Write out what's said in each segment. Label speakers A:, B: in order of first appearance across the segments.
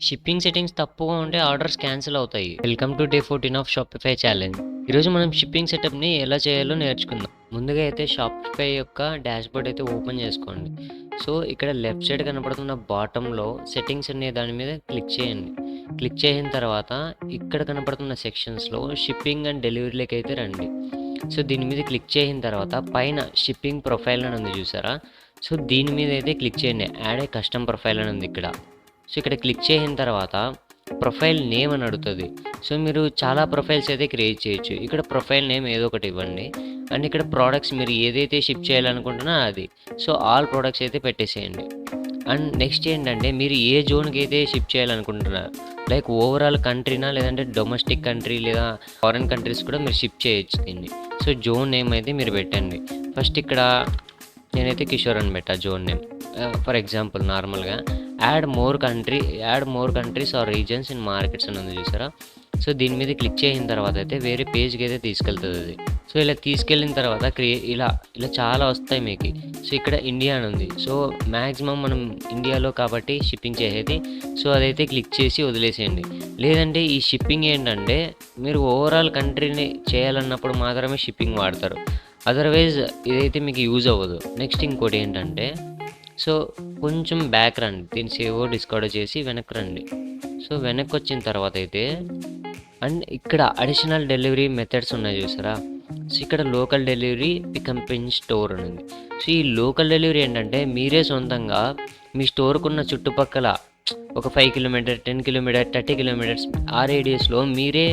A: Shipping settings తప్పుగా ఉంటే orders cancel అవుతాయి. Welcome to day 14 of Shopify challenge. ఈరోజు మనం షిప్పింగ్ సెటప్‌ని ఎలా చేయాలో నేర్చుకుందాం. ముందుగా అయితే షాపిఫై యొక్క డాష్‌బోర్డ్ అయితే ఓపెన్ చేసుకోండి. సో, ఇక్కడ లెఫ్ట్ సైడ్ కనపడుతున్న బాటమ్‌లో సెట్టింగ్స్ అనే దాని మీద క్లిక్ చేయండి. క్లిక్ చేసిన తర్వాత ఇక్కడ కనపడుతున్న సెక్షన్స్‌లో షిప్పింగ్ అండ్ డెలివరీలోకి అయితే రండి. సో, దీని మీద క్లిక్ చేసిన తర్వాత పైన షిప్పింగ్ ప్రొఫైల్ అని ఉంది చూసారా? సో, దీని మీద అయితే క్లిక్ చేయండి. యాడ్ ఏ కస్టమ్ ప్రొఫైల్ అని ఉంది ఇక్కడ. సో, ఇక్కడ క్లిక్ చేసిన తర్వాత ప్రొఫైల్ నేమ్ అని అడుగుతుంది. సో, మీరు చాలా ప్రొఫైల్స్ అయితే క్రియేట్ చేయొచ్చు. ఇక్కడ ప్రొఫైల్ నేమ్ ఏదో ఒకటి ఇవ్వండి. అండ్ ఇక్కడ ప్రోడక్ట్స్ మీరు ఏదైతే షిప్ చేయాలనుకుంటున్నారో అది. సో, ఆల్ ప్రొడక్ట్స్ అయితే పెట్టేసేయండి. అండ్ నెక్స్ట్ ఏంటంటే మీరు ఏ జోన్కి అయితే షిప్ చేయాలనుకుంటున్నారు, లైక్ ఓవరాల్ కంట్రీనా, లేదంటే డొమెస్టిక్ కంట్రీ లేదా ఫారిన్ కంట్రీస్ కూడా మీరు షిప్ చేయొచ్చు దీన్ని. సో, జోన్ నేమ్ అయితే మీరు పెట్టండి. ఫస్ట్ ఇక్కడ నేనైతే కిషోర్ అని పెట్టా జోన్ నేమ్. ఫర్ ఎగ్జాంపుల్ నార్మల్గా add more countries or regions in markets అని ఉంది చూసారా? సో, దీని మీద క్లిక్ చేసిన తర్వాత అయితే వేరే పేజ్కి అయితే తీసుకెళ్తుంది అది. సో, ఇలా తీసుకెళ్ళిన తర్వాత ఇలా ఇలా చాలా వస్తాయి మీకు. సో, ఇక్కడ ఇండియా అని ఉంది. సో, మ్యాక్సిమం మనం ఇండియాలో కాబట్టి షిప్పింగ్ చేసేది. సో, అదైతే క్లిక్ చేసి వదిలేసేయండి. లేదంటే ఈ షిప్పింగ్ ఏంటంటే మీరు ఓవరాల్ కంట్రీని చేయాలన్నప్పుడు మాత్రమే షిప్పింగ్ వాడతారు. అదర్వైజ్ ఇదైతే మీకు యూజ్ అవ్వదు. నెక్స్ట్ ఇంకోటి ఏంటంటే, సో, కొంచెం బ్యాక్ రండి. దీన్ని సేవ్ డిస్కార్డ్ చేసి వెనక్కి రండి. సో, వెనక్కి వచ్చిన తర్వాత అయితే అండ్ ఇక్కడ అడిషనల్ డెలివరీ మెథడ్స్ ఉన్నాయి చూసారా? సో, ఇక్కడ local delivery, pickup in store అని ఉంది. సో, ఈ లోకల్ డెలివరీ ఏంటంటే మీరే సొంతంగా మీ స్టోర్కున్న చుట్టుపక్కల ఒక 5 కిలోమీటర్, 10 కిలోమీటర్, 30 కిలోమీటర్స్ ఆ రేడియస్లో మీరే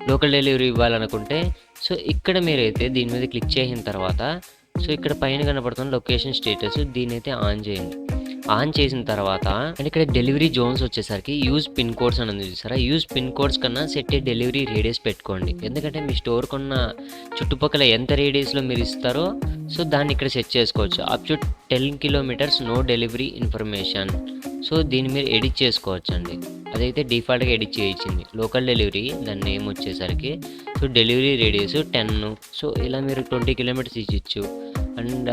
A: లోకల్ డెలివరీ ఇవ్వాలనుకుంటే, సో, ఇక్కడ మీరైతే దీని మీద క్లిక్ చేసిన తర్వాత సో, ఇక్కడ పైన కనపడుతున్న లొకేషన్ స్టేటస్ దీన్నైతే ఆన్ చేయండి. ఆన్ చేసిన తర్వాత అండ్ ఇక్కడ డెలివరీ జోన్స్ వచ్చేసరికి యూజ్ పిన్ కోడ్స్ అని ఉంది చూసారా? యూజ్ పిన్ కోడ్స్ కన్నా సెట్ ఏ డెలివరీ రేడియస్ పెట్టుకోండి. ఎందుకంటే మీ స్టోర్కి ఉన్న చుట్టుపక్కల ఎంత రేడియస్లో మీరు ఇస్తారో సో దాన్ని ఇక్కడ సెట్ చేసుకోవచ్చు. Up to 10 kilometres no delivery information. So, దీన్ని మీరు ఎడిట్ చేసుకోవచ్చండి. అదైతే డిఫాల్ట్గా ఎడిట్ చేయించింది. లోకల్ డెలివరీ దాని నేమ్ వచ్చేసరికి సో డెలివరీ రేడియస్ 10. సో, ఇలా మీరు 20 కిలోమీటర్స్ ఇవ్వచ్చు. అండ్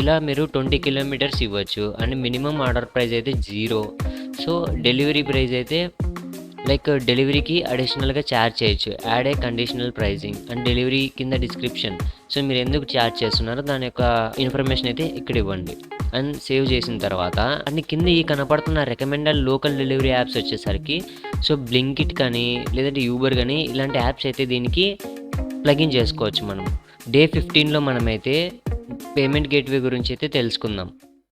A: ఇలా మీరు 20 కిలోమీటర్స్ ఇవ్వచ్చు. అండ్ మినిమం ఆర్డర్ ప్రైస్ అయితే 0. సో, డెలివరీ ప్రైస్ అయితే లైక్ డెలివరీకి అడిషనల్గా ఛార్జ్ చేయొచ్చు. Add a conditional pricing and delivery కింద డిస్క్రిప్షన్. సో, మీరు ఎందుకు ఛార్జ్ చేస్తున్నారో దాని యొక్క ఇన్ఫర్మేషన్ అయితే ఇక్కడ ఇవ్వండి. అండ్ సేవ్ చేసిన తర్వాత అండ్ కింద ఈ కనపడుతున్న రికమెండెడ్ లోకల్ డెలివరీ యాప్స్ వచ్చేసరికి సో బ్లింకిట్ కానీ లేదంటే యూబర్ కానీ ఇలాంటి యాప్స్ అయితే దీనికి ప్లగిన్ చేసుకోవచ్చు మనం. డే 15లో మనమైతే పేమెంట్ గేట్వే గురించి అయితే తెలుసుకుందాం.